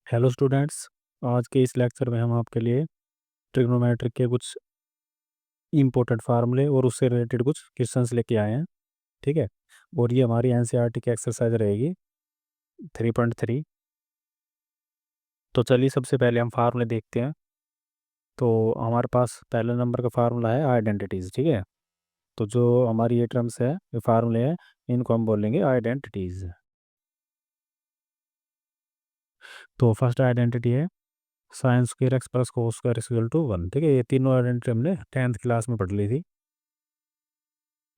Hello students. आज के इस लेक्चर में हम आपके लिए ट्रिग्नोमेट्रिक के कुछ इम्पोर्टेंट फार्मूले और उससे रिलेटेड कुछ क्वेश्चंस लेके आए हैं। ठीक है। और ये हमारी एनसीईआरटी की एक्सरसाइज रहेगी 3.3। तो चलिए सबसे पहले हम फार्मूले देखते हैं। तो हमारे पास पहले नंबर का फार्मूला है आइडेंटिटीज़। ठीक है। तो जो हमारी ये टर्म्स है, ये फार्मूले हैं, इनको हम बोलेंगे आइडेंटिटीज़। तो फर्स्ट आइडेंटिटी है sine square X plus cos square equal to 1। ठीक है। ये तीनों आइडेंटिटी हमने 10th क्लास में पढ़ ली थी।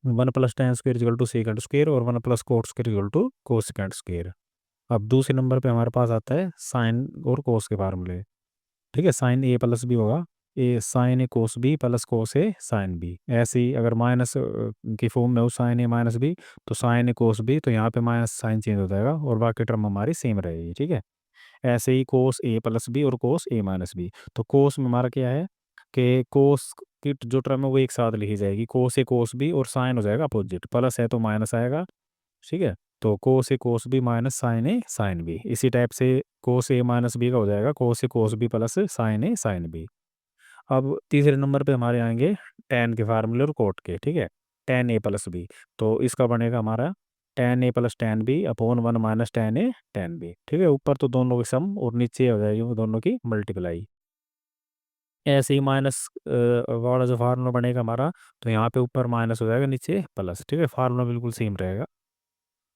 1 + tan² equal to second square और 1 + cot² equal to cosecant square. अब दूसरे नंबर पे हमारे पास आता है साइन और कोस के फार्मूले। ठीक है। साइन ए प्लस बी होगा, ए साइन ए कोस बी प्लस कोस ए साइन बी। ऐसे ही अगर माइनस की फॉर्म में हो साइन ए माइनस बी, तो साइन ए कोस बी, तो यहाँ पे माइनस साइन चेंज हो जाएगा और बाकी टर्म हमारी सेम रहेगी। ठीक है। ऐसे ही कोस ए प्लस बी और कोस ए माइनस बी। तो कोस में हमारा क्या है कि कोस की जो टर्म है वो एक साथ लिखी जाएगी, कोस ए कोस बी, और साइन हो जाएगा अपोजिट, प्लस है तो माइनस आएगा। ठीक है। तो कोस ए कोस बी माइनस साइन ए साइन बी। इसी टाइप से कोस ए माइनस बी का हो जाएगा कोस ए कोस बी प्लस साइन ए साइन बी। अब तीसरे नंबर पे हमारे आएंगे टेन के फार्मूले और कोट के। ठीक है। टेन ए प्लस बी, तो इसका बनेगा हमारा tan A plus tan B upon 1 minus tan A tan B. ठीक है। ऊपर तो दोनों की सम और नीचे हो जाएगी वो दोनों की मल्टीप्लाई। ऐसे ही माइनस वाला जो फार्मूला बनेगा हमारा, तो यहाँ पे ऊपर माइनस हो जाएगा, नीचे प्लस। ठीक है। फार्मूला बिल्कुल सेम रहेगा।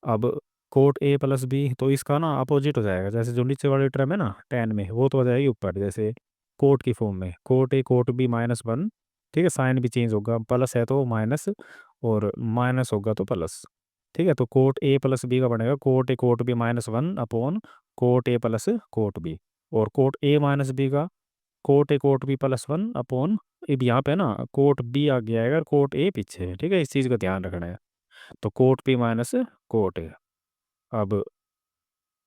अब कोट ए प्लस बी, तो इसका ना अपोजिट हो जाएगा, जैसे जो नीचे वाली टर्म है ना टेन में, वो तो हो जाएगी ऊपर, जैसे कोट की फॉर्म में कोट ए कोट बी -1। ठीक है। साइन भी चेंज होगा, प्लस है तो माइनस और माइनस होगा तो प्लस। ठीक है। तो कोट ए प्लस बी का बनेगा cot A cot B -1 upon cot A plus cot B. और कोट ए माइनस बी का cot A cot B +1 upon, अब यहाँ पे ना कोट बी आगे आएगा, कोट ए पीछे है। ठीक है। इस चीज़ का ध्यान रखना है। तो cot B minus cot A. अब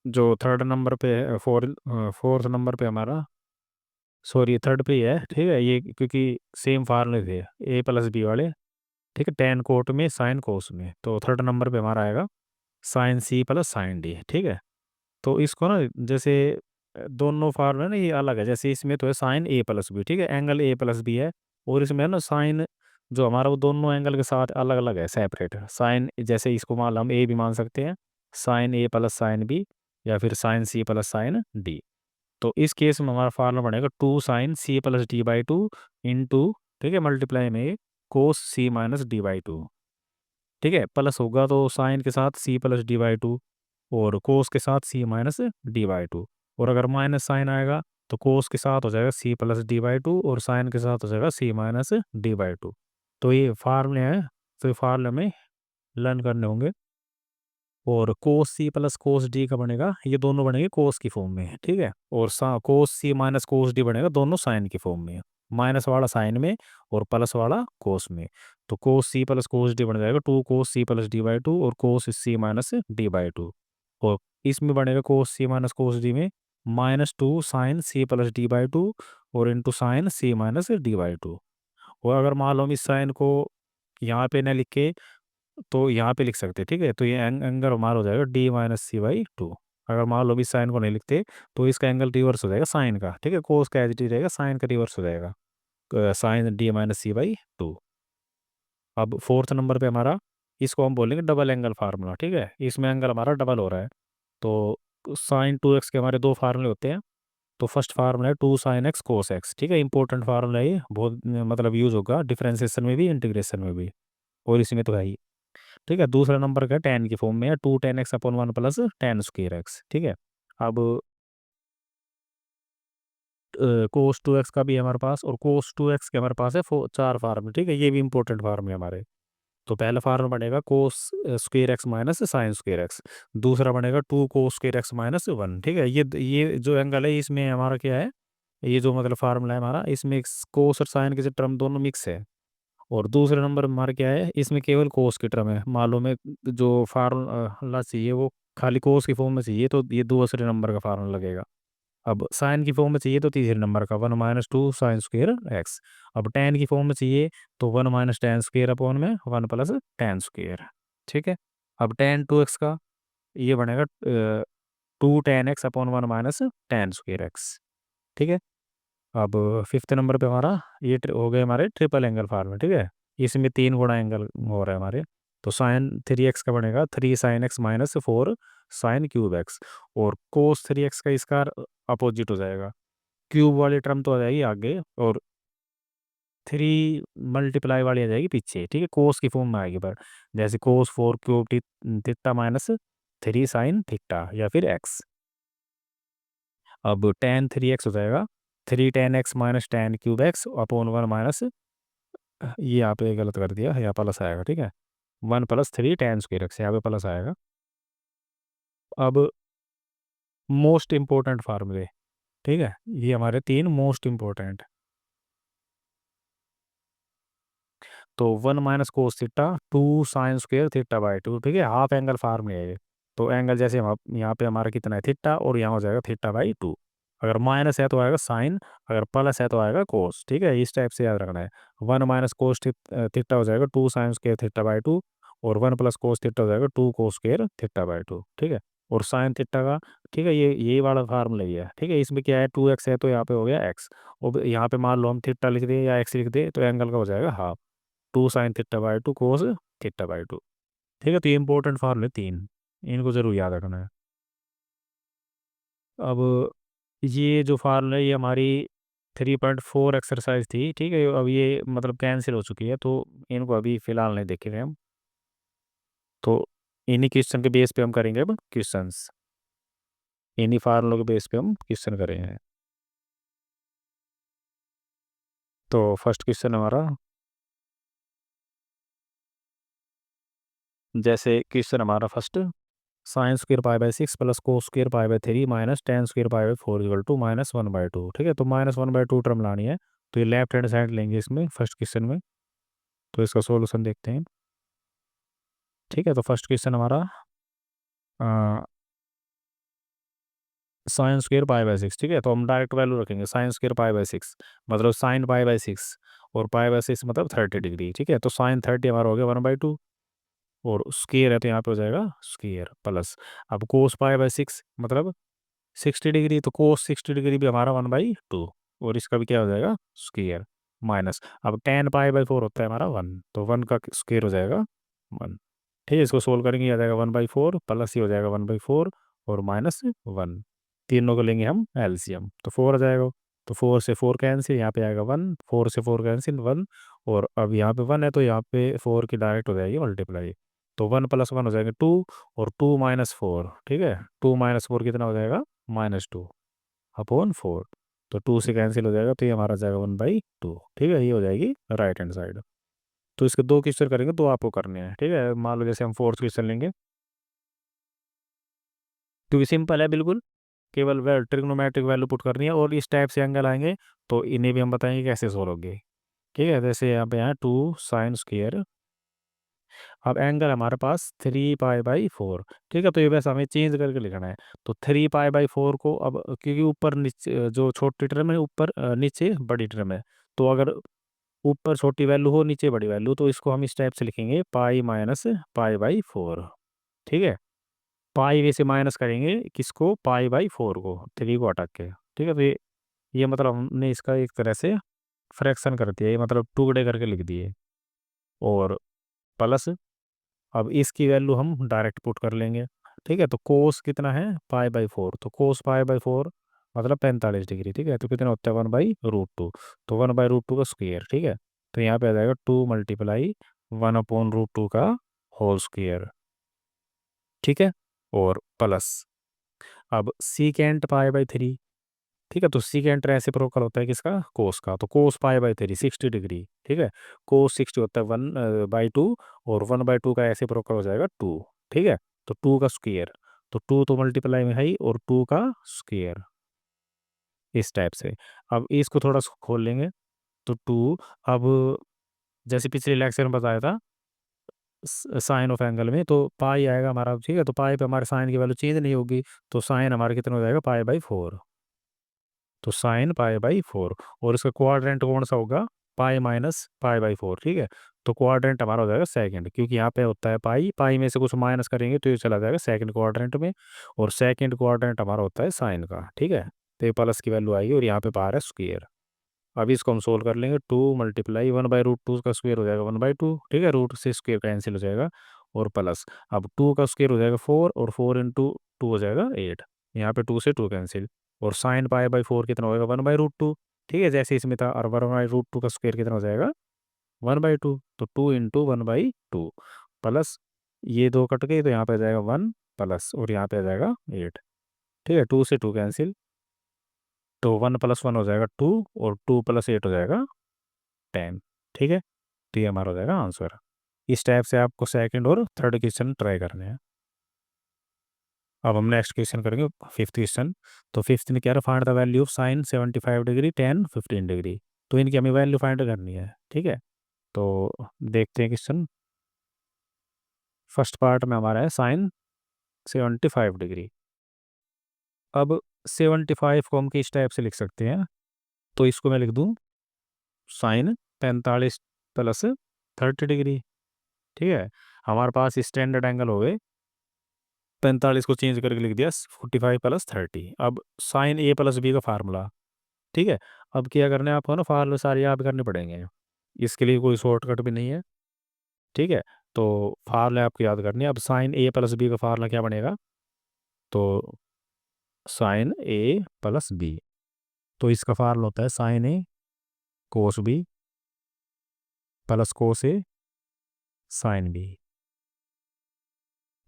जो थर्ड नंबर पे है, फोर्थ नंबर पे हमारा, सॉरी थर्ड पे ही है। ठीक है। ये क्योंकि सेम फार्मूले थे ए प्लस बी वाले। ठीक है। टेन कोट में साइन कोस में, तो थर्ड नंबर पे हमारा आएगा sine C plus sine D. ठीक है। तो इसको ना जैसे दोनों फार्मूले ना ये अलग है, जैसे इसमें तो है साइन ए प्लस बी। ठीक है। एंगल ए प्लस बी है, और इसमें है ना साइन जो हमारा वो दोनों एंगल के साथ अलग अलग है, सेपरेट साइन। जैसे इसको मान हम ए भी मान सकते हैं, sine A plus sine B, या फिर sine C plus sine D. तो इस केस में हमारा फार्मूला बनेगा 2 sin c + d/2 इंटू, ठीक है, मल्टीप्लाई में कोस सी माइनस डी/2। ठीक है। प्लस होगा तो साइन के साथ c + d/2 और कोस के साथ c - d/2। और अगर माइनस साइन आएगा तो कोस के साथ हो जाएगा c + d/2 और साइन के साथ हो जाएगा c - d/2। तो ये फार्मूले हैं, तो ये फार्मूले में लर्न करने होंगे। और कोस सी प्लस कोस डी का बनेगा, ये दोनों बनेंगे कोस की फॉर्म में। ठीक है। और कोस सी माइनस कोस डी बनेगा दोनों साइन की फॉर्म में, माइनस वाला साइन में और प्लस वाला कोस में। तो कोस सी प्लस कोस डी बन जाएगा 2 cos c + d/2 और कोस सी माइनस d/2। और इसमें बनेगा कोस सी माइनस कोस डी में -2 sin c + d/2 और इंटू साइन सी माइनस डी/2। और अगर मान लो हम इस साइन को यहाँ पे न लिख के तो यहाँ पे लिख सकते हैं। ठीक है। तो ये एंगल हमारा हो जाएगा d - c/2। अगर मान लो भी साइन को नहीं लिखते तो इसका एंगल रिवर्स हो जाएगा साइन का। ठीक है। कोस का एज इट इज रहेगा, साइन का रिवर्स हो जाएगा, साइन d - c/2। अब फोर्थ नंबर पे हमारा, इसको हम बोलेंगे डबल एंगल फार्मूला। ठीक है। इसमें एंगल हमारा डबल हो रहा है। तो साइन 2x के हमारे दो फार्मूले होते हैं। तो फर्स्ट फार्मूला है 2 sin x cos x। ठीक है। इंपॉर्टेंट फार्मूला है ये, बहुत मतलब यूज होगा डिफरेंशिएशन में भी, इंटीग्रेशन में भी, और इसमें तो है ही। ठीक है। दूसरा नंबर का टेन की फॉर्म में है 2 tan x/1 प्लस tan²x। ठीक है। अब कोस 2x का भी है हमारे पास, और कोस 2x के हमारे पास है चार फार्मूले। ठीक है। ये भी इंपॉर्टेंट फार्मूले हमारे। तो पहला फार्मूला बनेगा कोस square x minus sign square x. दूसरा बनेगा 2 cos² x - 1। ठीक है। ये जो एंगल है इसमें हमारा क्या है, ये जो मतलब फार्मूला है हमारा, इसमें कोस और साइन के जो टर्म दोनों मिक्स है। और दूसरे नंबर में हमारा क्या है, इसमें केवल कोस की टर्म है। मालूम है जो फार्मूला चाहिए वो खाली कोस की फॉर्म में चाहिए, तो ये दूसरे नंबर का फार्मूला लगेगा। अब साइन की फॉर्म में चाहिए तो तीसरे नंबर का 1 - 2 sin²x। अब टेन की फॉर्म में चाहिए तो 1 - tan² में 1 + tan²। ठीक है। अब tan 2x का ये बनेगा 2 tan x upon 1 minus tan square x. ठीक है। अब फिफ्थ नंबर पे हमारा ये हो गए हमारे ट्रिपल एंगल फार्मूला। ठीक है, इसमें 3 गुणा एंगल हो रहा है हमारे। तो sin 3x का बनेगा 3 sin x minus 4 sin³ x, और cos 3x का इसका अपोजिट हो जाएगा, क्यूब वाली टर्म तो आ जाएगी आगे, और 3 मल्टीप्लाई वाली आ जाएगी पीछे। ठीक है, कोस की फॉर्म में आएगी, पर जैसे cos 4³ theta minus 3 sin theta या फिर एक्स। अब tan 3x हो जाएगा 3 tan x minus tan³ x upon 1 minus, ये यहाँ पे गलत कर दिया, यहाँ प्लस आएगा। ठीक है, 1 + 3 tan² एक्स, यहाँ पे प्लस आएगा। अब मोस्ट इम्पोर्टेंट फार्मूले, ठीक है, ये हमारे 3 मोस्ट इम्पोर्टेंट। तो 1 - cos θ 2 sin² θ/2। ठीक है, हाफ एंगल फार्मूले है ये। तो एंगल जैसे हम यहाँ पे हमारा कितना है थीटा, और यहाँ हो जाएगा θ/2। अगर माइनस है तो आएगा साइन, अगर प्लस है तो आएगा कोस। ठीक है, इस टाइप से याद रखना है। 1 - cos θ हो जाएगा 2 sin² θ/2, और 1 + cos θ हो जाएगा 2 cos²θ/2। ठीक है, और साइन थीटा का, ठीक है, ये यही वाला फार्मूला ही है। ठीक है, इसमें क्या है 2x है तो यहाँ पे हो गया x, और यहाँ पे मान लो हम थीटा लिख दें या x लिख दें तो एंगल का हो जाएगा हाफ, 2 sin θ/2 cos θ/2। ठीक है, तो ये इंपॉर्टेंट फार्मूले 3, इनको जरूर याद रखना है। अब ये जो फार्मूला है ये हमारी 3.4 एक्सरसाइज थी। ठीक है, अब ये मतलब कैंसिल हो चुकी है, तो इनको अभी फ़िलहाल नहीं देखेंगे हम। तो इन्हीं क्वेश्चन के बेस पे हम करेंगे अब क्वेश्चंस, इन्हीं फार्मूलों के बेस पे हम क्वेश्चन करेंगे। तो फर्स्ट क्वेश्चन हमारा, जैसे क्वेश्चन हमारा first, sin² π/6 + cos²π/3 minus tan² π/4 equal to -1/2। ठीक है, तो -1/2 टर्म लानी है, तो ये लेफ्ट हैंड साइड लेंगे इसमें फर्स्ट क्वेश्चन में। तो इसका सॉल्यूशन देखते हैं। ठीक है, तो फर्स्ट क्वेश्चन हमारा sin²π/6। ठीक है, तो हम डायरेक्ट वैल्यू रखेंगे sin²π/6, मतलब sin π/6, और π/6 मतलब 30 डिग्री। ठीक है, तो sin 30 हमारा हो गया 1/2, और स्क्वेयर है तो यहाँ पे हो जाएगा स्क्वेयर प्लस। अब cos π/6 मतलब 60 डिग्री, तो cos 60 डिग्री भी हमारा 1/2, और इसका भी क्या हो जाएगा स्क्वेयर माइनस। अब tan π/4 होता है हमारा 1, तो 1 का स्क्वेयर हो जाएगा 1। ठीक है, इसको सोल्व करेंगे, आ जाएगा 1/4 प्लस ये हो जाएगा 1/4 और -1, तीनों को लेंगे हम एलसीएम, तो 4 आ जाएगा। तो 4 से 4 कैंसिल, यहाँ पे आएगा 1, 4 से 4 कैंसिल 1, और अब यहाँ पे 1 है तो यहाँ पे 4 की डायरेक्ट हो जाएगी मल्टीप्लाई, तो 1 + 1 हो जाएगा 2, और 2 - 4। ठीक है, 2 - 4 कितना हो जाएगा -2/4, तो 2 से कैंसिल हो जाएगा, तो ये हमारा जाएगा 1/2। ठीक है, ये हो जाएगी राइट हैंड साइड। तो इसके 2 क्वेश्चन करेंगे, 2 आपको करने हैं। ठीक है, मान लो जैसे हम फोर्थ क्वेश्चन लेंगे, क्योंकि सिंपल है बिल्कुल, केवल ट्रिग्नोमेट्रिक वैल्यू पुट करनी है, और इस टाइप से एंगल आएंगे तो इन्हें भी हम बताएंगे कैसे सोल्व होंगे। ठीक है, जैसे यहाँ पे है 2 sin², अब एंगल हमारे पास 3π/4। ठीक है, तो ये वैसे हमें चेंज करके लिखना है। तो 3π/4 को, अब क्योंकि ऊपर नीचे जो छोटी टर्म है, ऊपर नीचे बड़ी टर्म है, तो अगर ऊपर छोटी वैल्यू हो नीचे बड़ी वैल्यू, तो इसको हम इस टाइप से लिखेंगे पाई माइनस π/4। ठीक है, पाई वैसे माइनस करेंगे किसको, π/4 को, 3 को हटा के। ठीक है, तो ये मतलब हमने इसका एक तरह से फ्रैक्शन कर दिया, ये मतलब टुकड़े करके लिख दिए, और प्लस अब इसकी वैल्यू हम डायरेक्ट पुट कर लेंगे। ठीक है, तो कोस कितना है π/4, तो कोस π/4 मतलब 45 डिग्री। ठीक है, तो कितना होता है 1/√2, तो 1/√2 का स्क्वेयर। ठीक है, तो यहाँ पे आ जाएगा 2 × 1/√2 का होल स्क्वेयर। ठीक है, और प्लस अब सीकेंट π/3। ठीक है, तो सीकेंट रेसिप्रोकल होता है किसका, कोस का, तो कोस π/3 60 डिग्री। ठीक है, कोस 60 होता है 1/2, और 1/2 का रेसिप्रोकल हो जाएगा 2। ठीक है, तो 2 का स्क्वेयर, तो 2 तो मल्टीप्लाई में है ही, और 2 का स्क्वेयर, इस टाइप से। अब इसको थोड़ा सा खोल लेंगे, तो 2, अब जैसे पिछले लेक्चर में बताया था साइन ऑफ एंगल में, तो पाई आएगा हमारा। ठीक है, तो पाई पे हमारे साइन की वैल्यू चेंज नहीं होगी, तो साइन हमारा कितना हो जाएगा π/4, तो साइन π/4, और इसका क्वाड्रेंट कौन सा होगा, पाई माइनस π/4। ठीक है, तो क्वाड्रेंट हमारा हो जाएगा सेकंड, क्योंकि यहाँ पे होता है पाई, पाई में से कुछ माइनस करेंगे तो ये चला जाएगा सेकंड क्वाड्रेंट में। और सेकंड क्वाड्रेंट हमारा होता है साइन का, ठीक है। तो ये प्लस की वैल्यू आएगी और यहाँ पे बाहर है स्क्वेयर। अभी इसको हम सोल्व कर लेंगे, 2 × 1/√2 का स्क्वेयर हो जाएगा 1/2, ठीक है, रूट से स्क्वेयर कैंसिल हो जाएगा। और प्लस अब 2 का स्क्वेयर हो जाएगा 4, और 4 × 2 हो जाएगा 8। यहाँ पे 2 से 2 कैंसिल। और साइन पाई/4 कितना होगा 1/√2, ठीक है, जैसे इसमें था। और 1/√2 का स्क्वेयर कितना हो जाएगा 1/2, तो 2 × 1/2 प्लस ये दो कट गए तो यहाँ पे आ जाएगा 1 प्लस, और यहाँ पे आ जाएगा 8, ठीक है, 2 से 2 कैंसिल। तो 1 + 1 हो जाएगा 2, और 2 + 8 हो जाएगा 10, ठीक है। तो ये हमारा हो जाएगा आंसर। इस टाइप से आपको सेकंड और थर्ड क्वेश्चन ट्राई करने हैं। अब हम नेक्स्ट क्वेश्चन करेंगे, फिफ्थ क्वेश्चन। तो फिफ्थ में क्या है, find the value of sine 75 degree, ten 15 degree. तो इनकी हमें वैल्यू फाइंड करनी है, ठीक है। तो देखते हैं क्वेश्चन। फर्स्ट पार्ट में हमारा है साइन 75 डिग्री। अब 75 को हम किस टाइप से लिख सकते हैं, तो इसको मैं लिख दूं साइन 45 प्लस 30 डिग्री, ठीक है। हमारे पास स्टैंडर्ड एंगल हो गए 45 को चेंज करके लिख दिया 45 + 30। अब साइन ए प्लस बी का फार्मूला, ठीक है। अब क्या करना है आपको ना, फार्मूला सारे याद करने पड़ेंगे, इसके लिए कोई शॉर्टकट भी नहीं है, ठीक है। तो फार्मूला आपको याद करनी है। अब साइन ए प्लस बी का फार्मूला क्या बनेगा, तो साइन ए प्लस बी, तो इसका फार्मूला होता है साइन ए कोस बी प्लस कोस ए साइन बी,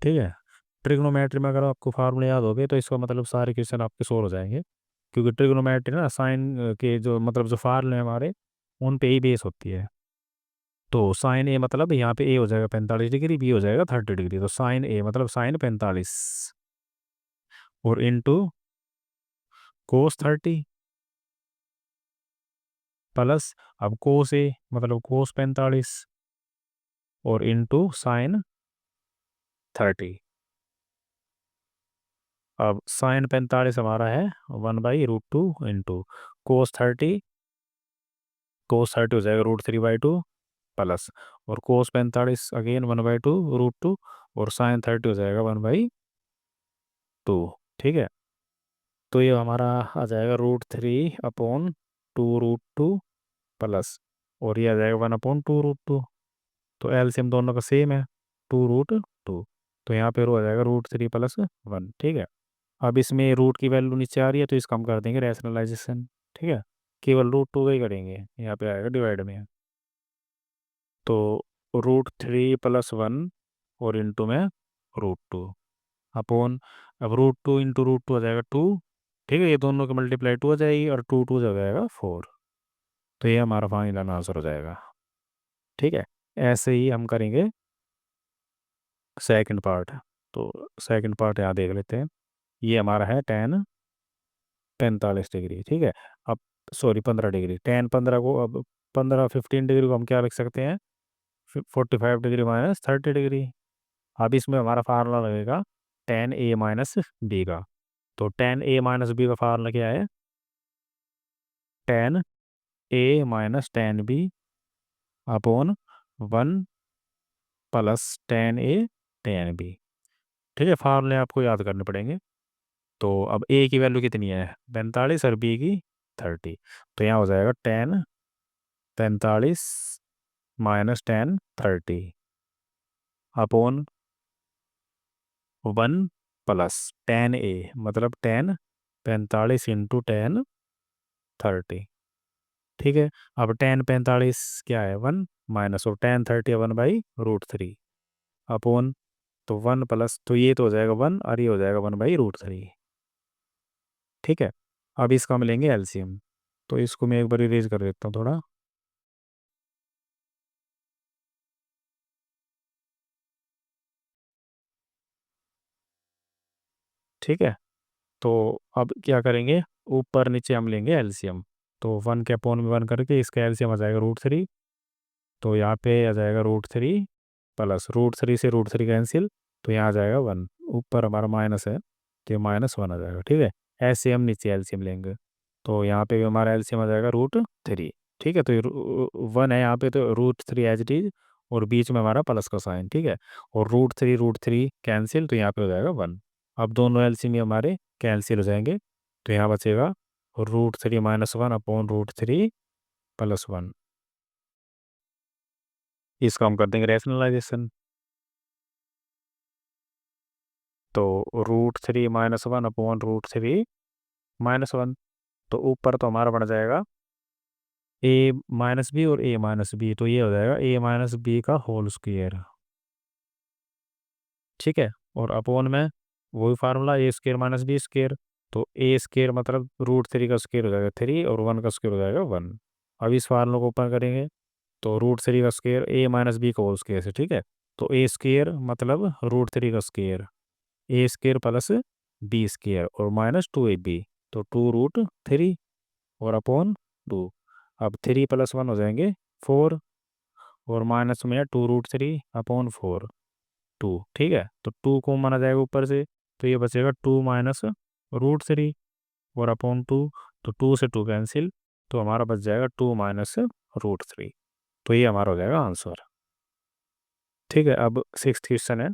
ठीक है। ट्रिग्नोमेट्री में अगर आपको फार्मूले याद हो गए तो इसका मतलब सारे क्वेश्चन आपके सोल्व हो जाएंगे, क्योंकि ट्रिग्नोमेट्री ना साइन के जो मतलब जो फार्मूले हैं हमारे, उन पे ही बेस होती है। तो साइन ए मतलब यहाँ पे ए हो जाएगा 45 डिग्री, बी हो जाएगा 30 डिग्री। तो साइन ए मतलब साइन 45 और इंटू कोस 30 प्लस अब कोस ए मतलब कोस 45 और इंटू साइन 30। अब साइन 45 हमारा है 1/√2 इंटू कोस 30 हो जाएगा √3/2 प्लस, और कोस 45 अगेन 1/2 √2, और साइन 30 हो जाएगा 1/2, ठीक है। तो ये हमारा आ जाएगा √3/2 √2 प्लस, और ये आ जाएगा 1/2 √2। तो एलसीएम दोनों का सेम है 2 √2, तो यहाँ पे रो आ जाएगा √3 + 1, ठीक है। अब इसमें रूट की वैल्यू नीचे आ रही है तो इसका हम कर देंगे रैशनलाइजेशन, ठीक है। केवल √2 का ही करेंगे, यहाँ पे आएगा डिवाइड में। तो √3 + 1 और इंटू में √2 अपॉन, अब √2 इंटू √2 आ जाएगा 2, ठीक है। ये दोनों की मल्टीप्लाई 2 हो जाएगी और 2 2 हो जाएगा 4। तो ये हमारा फाइनल आंसर हो जाएगा, ठीक है। ऐसे ही हम करेंगे सेकंड पार्ट। तो सेकंड पार्ट यहाँ देख लेते हैं। ये हमारा है टेन 45 डिग्री, ठीक है। अब सॉरी 15 डिग्री, टेन 15 को, अब 15 डिग्री को हम क्या लिख सकते हैं 45 डिग्री माइनस 30 डिग्री। अब इसमें हमारा फार्मूला लगेगा टेन ए माइनस बी का। तो टेन ए माइनस बी का फार्मूला क्या है, tan A minus tan B upon 1 plus tan A tan B, ठीक है। फार्मूले आपको याद करने पड़ेंगे। तो अब ए की वैल्यू कितनी है 45 और बी की 30। तो यहाँ हो जाएगा tan 45 minus tan 30 upon 1 plus tan A मतलब टेन 45 इंटू टेन 30, ठीक है। अब टेन 45 क्या है 1 माइनस, और टेन 30 1/√3 अपॉन, तो 1 प्लस, तो ये तो हो जाएगा 1 और ये हो जाएगा 1/√3, ठीक है। अब इसका हम लेंगे एलसीएम। तो इसको मैं एक बार इरेज कर देता हूँ थोड़ा, ठीक है। तो अब क्या करेंगे, ऊपर नीचे हम लेंगे एलसीएम। तो 1 के अपॉन में 1 करके इसका एलसीएम आ जाएगा √3। तो यहाँ पे आ जाएगा √3 प्लस √3 से √3 कैंसिल, तो यहाँ आ जाएगा 1, ऊपर हमारा माइनस है तो ये -1 आ जाएगा, ठीक है। ऐसे हम नीचे एलसीएम लेंगे। तो यहाँ पे भी हमारा एलसीएम आ जाएगा √3, ठीक है। तो ये 1 है यहाँ पे, तो √3 एज इट इज, और बीच में हमारा प्लस का साइन, ठीक है। और रूट थ्री कैंसिल, तो यहाँ पे हो जाएगा 1। अब दोनों एलसीएम हमारे कैंसिल हो जाएंगे, तो यहाँ बचेगा रूट थ्री -1/रूट थ्री+1। इसको हम कर देंगे रैशनलाइजेशन। तो रूट थ्री -1/रूट थ्री -1, तो ऊपर तो हमारा बन जाएगा a-b और a-b, तो ये हो जाएगा a-b का होल स्क्वायर, ठीक है। और अपोन में वही फार्मूला a² - b², तो a² मतलब रूट थ्री का स्क्वायर हो जाएगा 3 और 1 का स्क्वायर हो जाएगा 1। अब इस फार्मूला को ओपन करेंगे, तो रूट थ्री का स्क्वायर a-b का होल स्क्वायर से, ठीक है। तो a² मतलब रूट थ्री का स्क्वायर, a² + b² और -2ab, तो 2√3 और अपॉन 2। अब 3+1 हो जाएंगे 4, और माइनस में 2√3/4 2, ठीक है। तो 2 को माना जाएगा ऊपर से, तो ये बचेगा 2 - √3 और अपॉन 2, तो 2 से 2 कैंसिल, तो हमारा बच जाएगा 2 - √3। तो ये हमारा हो जाएगा आंसर, ठीक है। अब 6th क्वेश्चन है,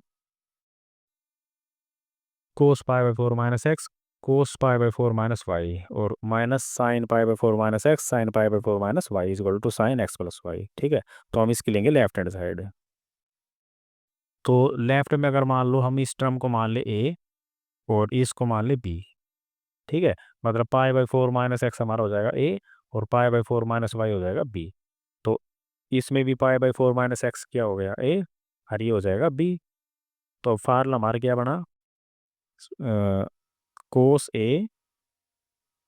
cos π/4 - x cos π/4 - y और -sin π/4 - x sin π/4 - y = sin x+y, ठीक है। तो हम इसकी लेंगे लेफ्ट हैंड साइड। तो लेफ्ट में अगर मान लो हम इस टर्म को मान ले a और इसको मान ले b, ठीक है। मतलब π/4 - x हमारा हो जाएगा a और π/4 - y हो जाएगा b। तो इसमें भी π/4 - x क्या हो गया a और ये हो जाएगा b। तो फार्मूला हमारा क्या बना, cos a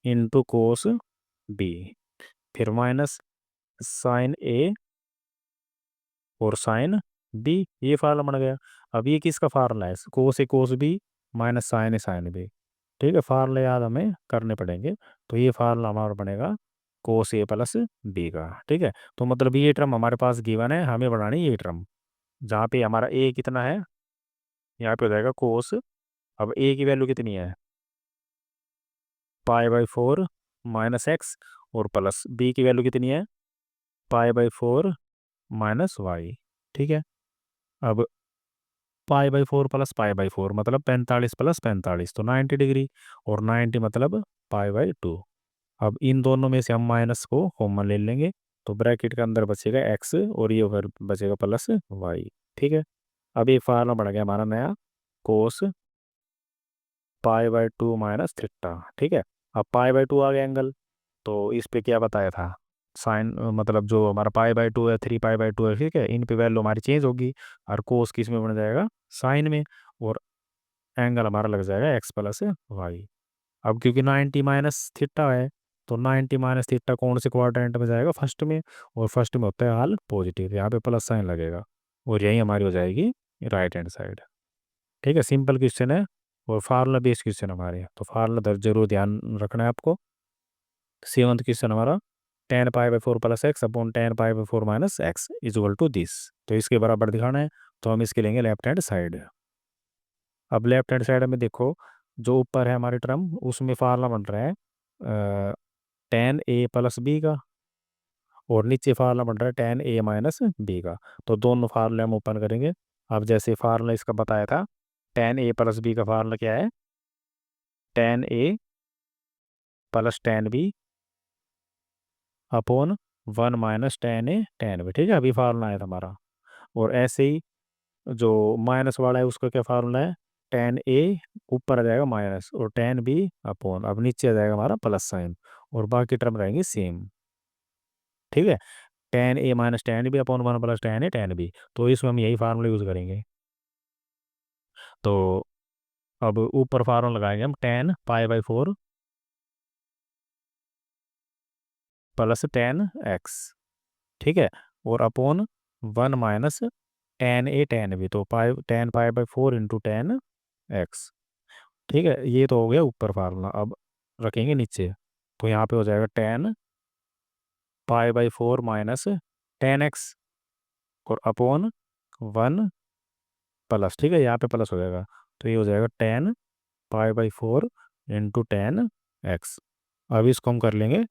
into cos b, फिर माइनस साइन a और साइन b, ये फार्मूला बन गया। अब ये किसका फार्मूला है, cos a cos b minus sine a sine b, ठीक है। फार्मूला याद हमें करने पड़ेंगे। तो ये फार्मूला हमारा बनेगा कोस a प्लस b का, ठीक है। तो मतलब ये टर्म हमारे पास गिवन है, हमें बनानी ये टर्म, जहाँ पे हमारा a कितना है, यहाँ पे हो जाएगा कोस। अब a की वैल्यू कितनी है, π/4 - x और प्लस b की वैल्यू कितनी है, π/4 - y, ठीक है। अब π/4 + π/4 मतलब 45 + 45, तो 90 डिग्री, और 90 मतलब π/2। अब इन दोनों में से हम माइनस को कॉमन ले लेंगे, तो ब्रैकेट के अंदर बचेगा x और ये फिर बचेगा प्लस y, ठीक है। अब ये फार्मूला बढ़ गया हमारा नया, कोस π/2 माइनस थीटा, ठीक है। अब π/2 आ गया एंगल, तो इस पे क्या बताया था, साइन मतलब जो हमारा π/2 है 3π/2 है, ठीक है। इन पे वैल्यू हमारी चेंज होगी, और कोस किस में बन जाएगा, साइन में, और एंगल हमारा लग जाएगा x + y। अब क्योंकि 90 माइनस थीटा है, तो 90 माइनस थीटा कौन से क्वाड्रेंट में जाएगा, फर्स्ट में, और फर्स्ट में होता है हाल पॉजिटिव, यहाँ पे प्लस साइन लगेगा, और यही हमारी हो जाएगी राइट हैंड साइड, ठीक है। सिंपल क्वेश्चन है और फार्मूला बेस्ड क्वेश्चन हमारे, तो फार्मूला जरूर ध्यान रखना है आपको। 7th क्वेश्चन हमारा, tan π/4 + x upon tan π/4 - x = this, तो इसके बराबर दिखाना है, तो हम इसके लेंगे लेफ्ट हैंड साइड। अब लेफ्ट हैंड साइड में देखो, जो ऊपर है हमारी टर्म, उसमें फार्मूला बन रहा है tan a + b का, और नीचे फार्मूला बन रहा है tan a - b का। तो दोनों फार्मूले हम ओपन करेंगे। अब जैसे फार्मूला इसका बताया था, tan a + b का फार्मूला क्या है, tan a + tan b upon 1 - tan a tan b, ठीक है। अभी फार्मूला आया था हमारा। और ऐसे ही जो माइनस वाला है उसका क्या फार्मूला है, tan a ऊपर आ जाएगा माइनस, और tan b अपॉन, अब नीचे आ जाएगा हमारा प्लस साइन, और बाकी टर्म रहेंगे सेम, ठीक है। tan a - tan b upon 1 + tan a tan b, तो इसमें हम यही फार्मूला यूज़ करेंगे। तो अब ऊपर फार्मूला लगाएंगे हम, tan π/4 + tan x, ठीक है। और upon 1 - tan a tan b, तो tan π/4 × tan x, ठीक है। ये तो हो गया ऊपर फार्मूला। अब रखेंगे नीचे, तो यहाँ पे हो जाएगा tan π/4 - tan x और अपॉन 1 प्लस, ठीक है, यहाँ पे प्लस हो जाएगा, तो ये हो जाएगा tan π/4 × tan x। अब इसको हम कर लेंगे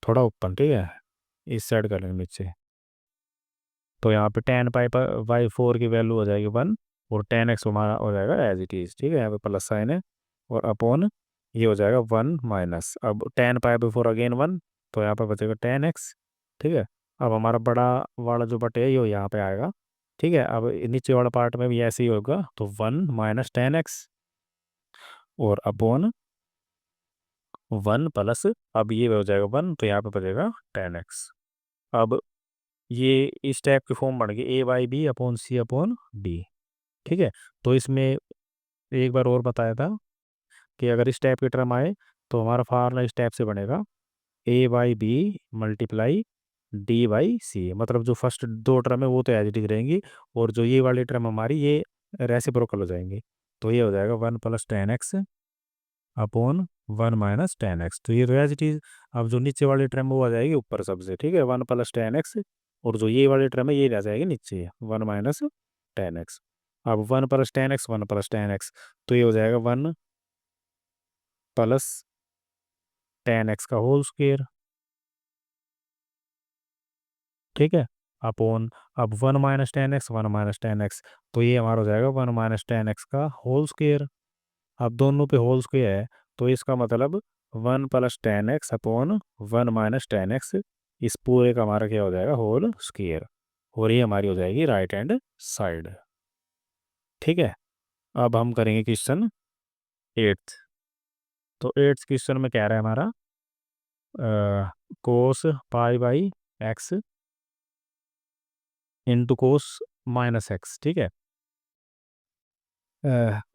थोड़ा ओपन, ठीक है, इस साइड कर लेंगे नीचे। तो यहाँ पे टेन पाई बाई फोर की वैल्यू हो जाएगी 1, और 10x हमारा हो जाएगा एज इट इज। ठीक है, यहाँ पे प्लस साइन है, और अपॉन ये हो जाएगा 1 माइनस, अब 10 पाई बाई 4 अगेन 1, तो यहाँ पे बचेगा 10x। ठीक है, अब हमारा बड़ा वाला जो बटे है ये यहाँ पे आएगा। ठीक है, अब नीचे वाला पार्ट में भी ऐसे ही होगा, तो 1 - 10x, और अपॉन 1 प्लस, अब ये हो जाएगा 1, तो यहाँ पे बचेगा 10x। अब ये इस टाइप की फॉर्म बन गई A/B/C/D। ठीक है, तो इसमें एक बार और बताया था कि अगर इस टाइप की टर्म आए तो हमारा फार्मूला इस टाइप से बनेगा, A/B मल्टीप्लाई D/C, मतलब जो फर्स्ट दो टर्म है वो तो एज इट इज रहेंगी, और जो ये वाली टर्म हमारी ये रेसिप्रोकल हो जाएंगी। तो ये हो जाएगा 1 + 10x अपॉन 1 - 10x, तो ये तो एज इट इज। अब जो नीचे वाली टर्म वो आ जाएगी ऊपर सबसे। ठीक है, 1 + 10x, और जो ये वाली टर्म है ये रह जाएगी नीचे 1 - 10x। अब 1 + 10x 1 + 10x, तो ये हो जाएगा 1 + 10x का होल स्क्वेयर। ठीक है, अपॉन, अब 1 - 10x 1 - 10x, तो ये हमारा हो जाएगा 1 - 10x का होल स्क्वेयर। अब दोनों पे होल स्क्वेयर है, तो इसका मतलब 1 + 10x अपॉन 1 - 10x, इस पूरे का हमारा क्या हो जाएगा, होल स्क्वेयर, और ये हमारी हो जाएगी राइट हैंड साइड। ठीक है, अब हम करेंगे क्वेश्चन 8। तो 8th क्वेश्चन में कह रहा है हमारा cos pi by X into cos -x। ठीक है,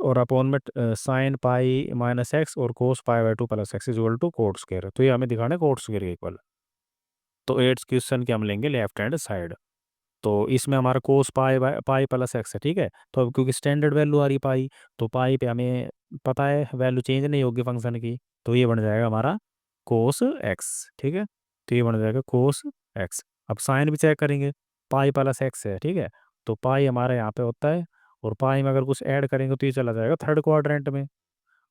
और अपॉन में साइन पाई -x और cos pi + x equal to cot square. तो ये हमें दिखाना है कोट स्क्वायर के इक्वल। तो 8th क्वेश्चन के हम लेंगे लेफ्ट हैंड साइड। तो इसमें हमारा कोस पाई प्लस एक्स है। ठीक है, तो अब क्योंकि स्टैंडर्ड वैल्यू आ रही पाई, तो पाई पे हमें पता है वैल्यू चेंज नहीं होगी फंक्शन की, तो ये बन जाएगा हमारा कोस एक्स। ठीक है, तो ये बन जाएगा कोस एक्स। अब साइन भी चेक करेंगे, पाई प्लस एक्स है। ठीक है, तो पाई हमारे यहाँ पे होता है, और पाई में अगर कुछ ऐड करेंगे तो ये चला जाएगा थर्ड क्वाड्रेंट में,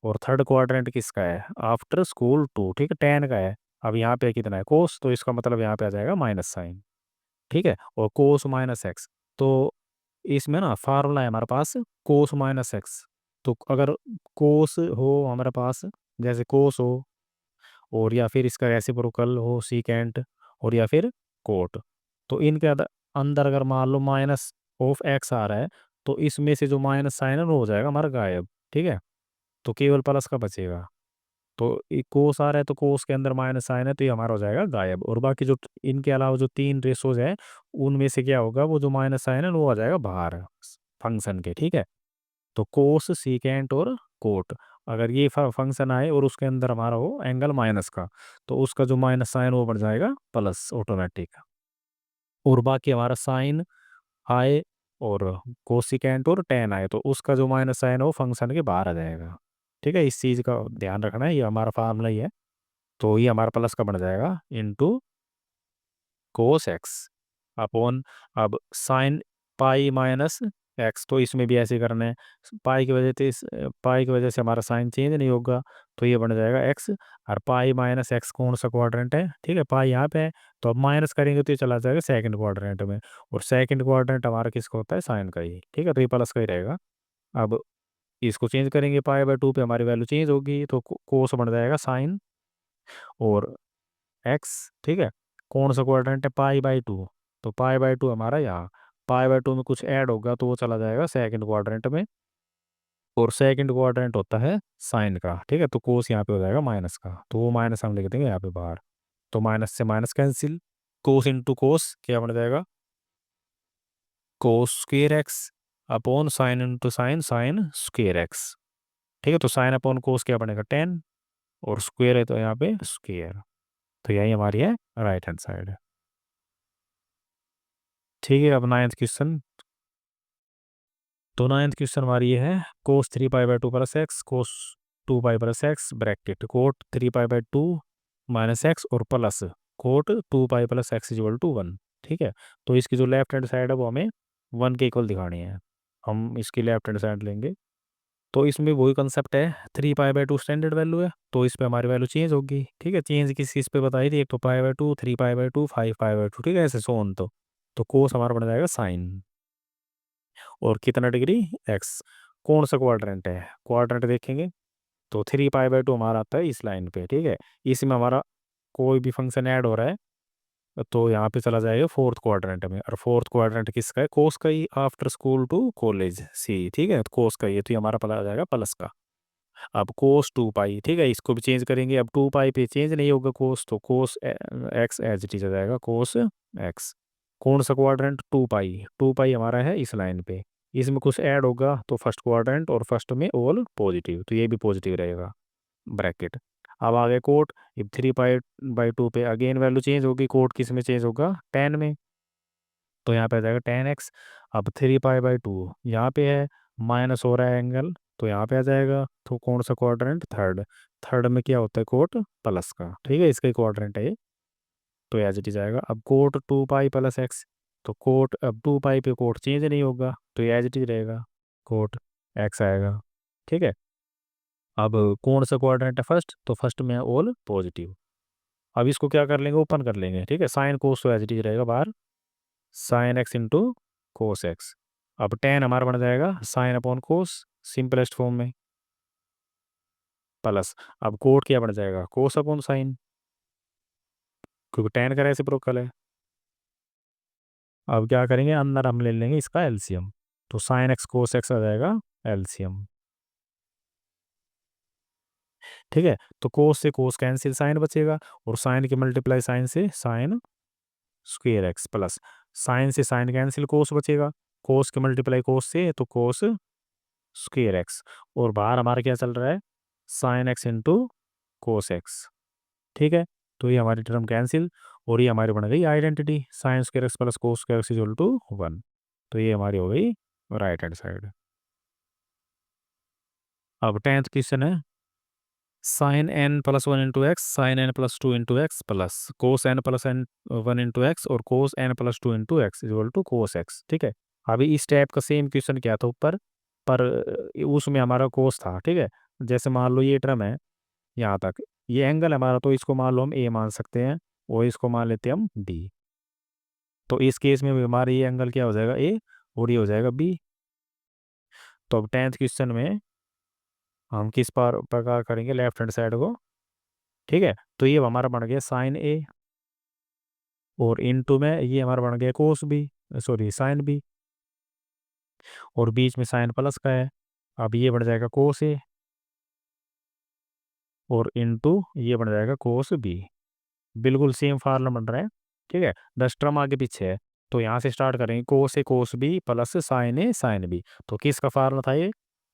और थर्ड क्वाड्रेंट किसका है, आफ्टर स्कूल 2। ठीक है, 10 का है। अब यहाँ पे कितना है कोस, तो इसका मतलब यहाँ पे आ जाएगा माइनस साइन। ठीक है, और कोस -x, तो इसमें ना फार्मूला है हमारे पास कोस -x। तो अगर कोस हो हमारे पास, जैसे कोस हो, और या फिर इसका रेसिप्रोकल हो सीकेंट, और या फिर कोट, तो इनके अंदर अगर मान लो माइनस ऑफ एक्स आ रहा है, तो इसमें से जो माइनस साइन है वो हो जाएगा हमारा गायब। ठीक है, तो केवल प्लस का बचेगा। तो ये कोस आ रहा है, तो कोस के अंदर माइनस साइन है, तो ये हमारा हो जाएगा गायब। और बाकी जो इनके अलावा जो तीन रेशोज है, उनमें से क्या होगा, वो जो माइनस साइन है वो आ जाएगा बाहर फंक्शन के। ठीक है, तो कोस सीकेंट और कोट, अगर ये फंक्शन आए और उसके अंदर हमारा हो एंगल माइनस का, तो उसका जो माइनस साइन वो बढ़ जाएगा प्लस ऑटोमेटिक। और बाकी हमारा साइन आए और कोसिकेंट और टेन आए, तो उसका जो माइनस साइन है वो फंक्शन के बाहर आ जाएगा। ठीक है, इस चीज़ का ध्यान रखना है, ये हमारा फार्मूला ही है। तो ये हमारा प्लस का बन जाएगा इंटू कोस एक्स अपॉन, अब साइन पाई -x, तो इसमें भी ऐसे करना है। पाई की वजह से पाई की वजह से हमारा साइन चेंज नहीं होगा, तो ये बन जाएगा x। और पाई -x कौन सा क्वाड्रेंट है, ठीक है, पाई यहाँ पे है, तो अब माइनस करेंगे तो ये चला जाएगा सेकंड क्वाड्रेंट में, और सेकंड क्वाड्रेंट हमारा किसका होता है, साइन का ही। ठीक है, तो ये प्लस का ही रहेगा। अब इसको चेंज करेंगे, पाई/2 पे हमारी वैल्यू चेंज होगी, तो कोस बन जाएगा साइन और एक्स। ठीक है, कौन सा क्वाड्रेंट है, पाई/2, तो पाई/2 हमारा यहाँ, पाई/2 में कुछ ऐड होगा तो वो चला जाएगा सेकंड क्वाड्रेंट में, और सेकंड क्वाड्रेंट होता है साइन का। ठीक है, तो कोस यहाँ पे हो जाएगा माइनस का, तो वो माइनस हम लिख देंगे यहाँ पे बाहर, तो माइनस से माइनस कैंसिल, कोस इंटू कोस क्या बन जाएगा, कोस square x upon sine into sine, sign square x. ठीक है, तो साइन अपॉन कोस क्या बनेगा 10, और स्क्वेयर है तो यहाँ पे स्क्वेयर, तो यही हमारी है राइट हैंड साइड। ठीक है, अब 9th क्वेश्चन। तो 9th क्वेश्चन हमारी ये है, कोस 3 पाई/2 plus X, cos 2 pi plus X, bracket cot 3 पाई/2 माइनस एक्स, और plus cot 2 pi plus X equal to 1। ठीक है, तो इसकी जो लेफ्ट हैंड साइड है वो हमें 1 के इक्वल दिखानी है, हम इसकी लेफ्ट हैंड साइड लेंगे। तो इसमें वही कंसेप्ट है, 3 पाई/2 स्टैंडर्ड वैल्यू है, तो इस पे हमारी वैल्यू चेंज होगी। ठीक है, चेंज किस चीज़ पे बताई थी, एक तो पाई/2, 3 पाई/2, 5 पाई/2। ठीक है, ऐसे सो ऑन। तो तो कोस हमारा बन जाएगा साइन, और कितना डिग्री, एक्स। कौन सा क्वाड्रेंट है, क्वाड्रेंट देखेंगे तो 3 पाई/2 हमारा आता है इस लाइन पे, ठीक है। इसमें हमारा कोई भी फंक्शन ऐड हो रहा है तो यहाँ पे चला जाएगा फोर्थ क्वाड्रेंट में, और फोर्थ क्वाड्रेंट किसका है, कोस का ही, आफ्टर स्कूल टू कॉलेज सी, ठीक है। तो कोस का ये, तो ये हमारा पता आ जाएगा प्लस का। अब कोस 2 पाई, ठीक है, इसको भी चेंज करेंगे। अब 2 पाई पे चेंज नहीं होगा कोस, तो cos X as it is आ जाएगा, कोस एक्स। कौन सा क्वाड्रेंट, 2 पाई, 2 पाई हमारा है इस लाइन पे। इसमें कुछ ऐड होगा तो फर्स्ट क्वाड्रेंट, और फर्स्ट में ऑल पॉजिटिव, तो ये भी पॉजिटिव रहेगा, ब्रैकेट। अब आगे कोट, अब 3 पाई/2 पे अगेन वैल्यू चेंज होगी, कोट किस में चेंज होगा, टेन में, तो यहाँ पे आ जाएगा 10x। अब 3 पाई/2 यहाँ पे है, माइनस हो रहा है एंगल, तो यहाँ पे आ जाएगा। तो कौन सा क्वाड्रेंट, थर्ड। थर्ड में क्या होता है, कोट प्लस का, ठीक है, इसका ही क्वाड्रेंट है ये, तो एज इट इज आएगा। अब कोट 2 पाई + x, तो कोट, अब 2 पाई पे कोट चेंज नहीं होगा, तो ये एज इट इज रहेगा, कोट एक्स आएगा, ठीक है। अब कौन सा क्वाड्रेंट है, फर्स्ट, तो फर्स्ट में है ऑल पॉजिटिव। अब इसको क्या कर लेंगे, ओपन कर लेंगे, ठीक है। साइन कोस तो एज इट इज रहेगा बाहर, sine x into cos x. अब टेन हमारा बन जाएगा साइन अपॉन कोस, सिंपलेस्ट फॉर्म में, प्लस। अब कोट क्या बन जाएगा, कोस अपॉन साइन, क्योंकि टेन का रेसिप्रोकल है। अब क्या करेंगे, अंदर हम ले लेंगे इसका एलसीएम, तो साइन एक्स कोस एक्स आ जाएगा एलसीएम, ठीक है। तो कोस से कोस कैंसिल, साइन बचेगा, और साइन की मल्टीप्लाई साइन से sign square X, plus sign से साइन कैंसिल, कोस बचेगा, कोस के मल्टीप्लाई कोस से, तो कोस स्क्वेयर एक्स, और बाहर हमारा क्या चल रहा है, साइन एक्स इंटू कोस एक्स, ठीक है। तो ये हमारी टर्म कैंसिल, और ये हमारी बन गई identity, sine square X plus cos square X equal to 1। तो ये हमारी हो गई राइट हैंड साइड। अब 10th क्वेश्चन है, sine n + 1 into X, sine n + 2 into X, plus cos n + n 1 into X, और cos n + 2 into X equal to cos X, ठीक है। अभी इस टाइप का सेम क्वेश्चन क्या था ऊपर, पर उसमें हमारा कोस था, ठीक है। जैसे मान लो ये टर्म है यहाँ तक, ये एंगल है हमारा, तो इसको मान लो हम ए मान सकते हैं, और इसको मान लेते हैं हम बी। तो इस केस में भी हमारा ये एंगल क्या हो जाएगा, ए, और ये हो जाएगा बी। तो अब 10th क्वेश्चन में हम किस प्रकार करेंगे, लेफ्ट हैंड साइड को, ठीक है। तो ये हमारा बन गया साइन ए, और इनटू में ये हमारा बन गया cos B, sorry sine B, और बीच में साइन प्लस का है। अब ये बन जाएगा कोस ए, और इनटू ये बन जाएगा कोस बी। बिल्कुल सेम फार्मूला बन रहा है, ठीक है। 10 टर्म आगे पीछे है, तो यहाँ से स्टार्ट करेंगे, कोस ए कोस बी प्लस साइन ए साइन बी। तो किसका फार्मूला था ये,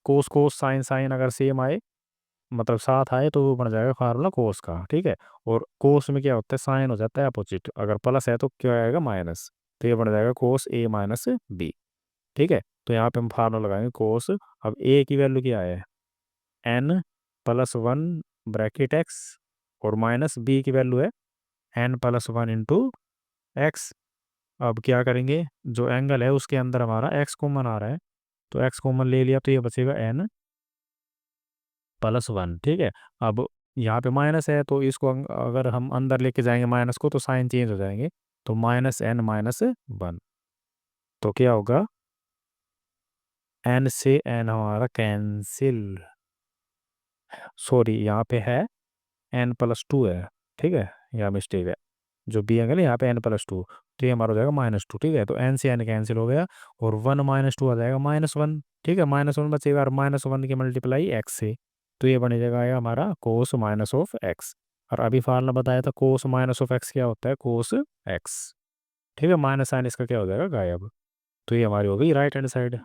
कोस कोस साइन साइन अगर सेम आए, मतलब साथ आए, तो वो बन जाएगा फार्मूला कोस का, ठीक है। और कोस में क्या होता है, साइन हो जाता है अपोजिट, अगर प्लस है तो क्या आएगा, माइनस। तो ये बन जाएगा कोस ए माइनस बी, ठीक है। तो यहाँ पे हम फार्मूला लगाएंगे कोस। अब ए की वैल्यू क्या है, n + 1 ब्रैकेट एक्स, और माइनस बी की वैल्यू है n + 1 इंटू एक्स। अब क्या करेंगे, जो एंगल है उसके अंदर हमारा एक्स कॉमन आ रहा है, तो एक्स कॉमन ले लिया, तो ये बचेगा n + 1, ठीक है। अब यहाँ पे माइनस है, तो इसको अगर हम अंदर लेके जाएंगे माइनस को, तो साइन चेंज हो जाएंगे, तो -n - 1, तो क्या होगा, n से n हमारा कैंसिल, सॉरी यहाँ पे है n + 2 है, ठीक है, यहाँ मिस्टेक है, जो बी एंगल है यहाँ पे n + 2, तो ये हमारा हो जाएगा -2, ठीक है। तो n से n कैंसिल हो गया, और 1 - 2 आ जाएगा -1, ठीक है। -1 बचेगा, और -1 की मल्टीप्लाई एक्स से, तो ये बन जाएगा हमारा कोस माइनस ऑफ एक्स। और अभी फार्मूला बताया था, कोस माइनस ऑफ एक्स क्या होता है, कोस एक्स, ठीक है। माइनस साइन इसका क्या हो जाएगा, गायब। तो ये हमारी हो गई राइट हैंड साइड।